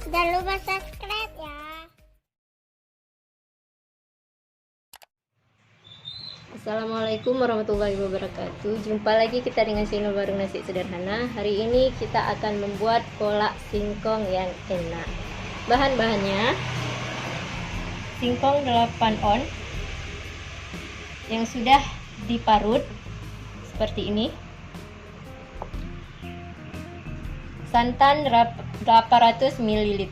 Jangan lupa subscribe ya. Assalamualaikum warahmatullahi wabarakatuh. Jumpa lagi kita dengan channel Warung Nasi Sederhana. Hari ini kita akan membuat kolak singkong yang enak. Bahan-bahannya: singkong 8 on yang sudah diparut seperti ini, santan 800 ml,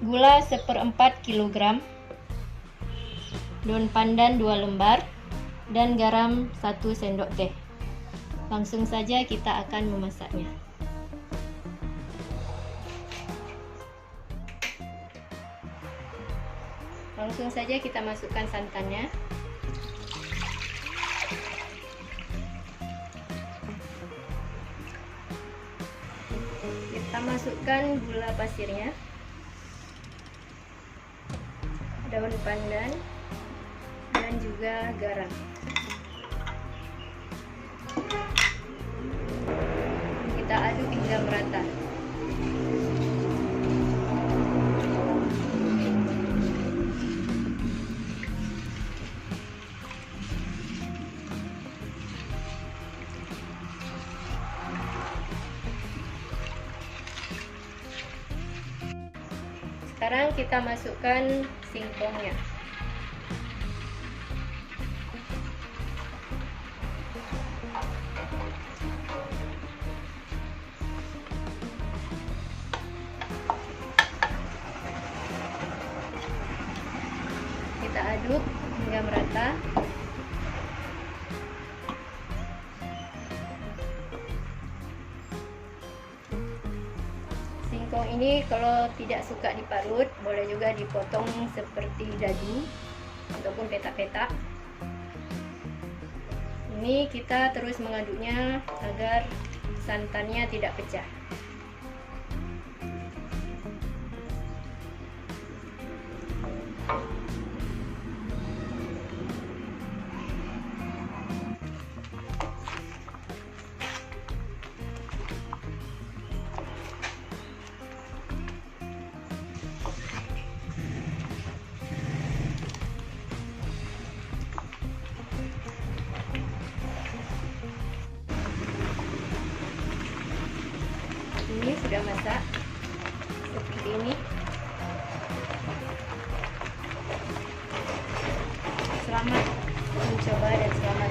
gula 1/4 kg, daun pandan 2 lembar, dan garam 1 sendok teh. Langsung saja kita akan memasaknya. Langsung saja kita masukkan santannya. Kita masukkan gula pasirnya, daun pandan, dan juga garam. Kita aduk hingga merata. Sekarang kita masukkan singkongnya. Kita aduk hingga merata. Singkong ini kalau tidak suka diparut, boleh juga dipotong seperti dadu ataupun petak-petak. Ini kita terus mengaduknya agar santannya tidak pecah. Ini sudah masak seperti ini. Selamat mencoba dan selamat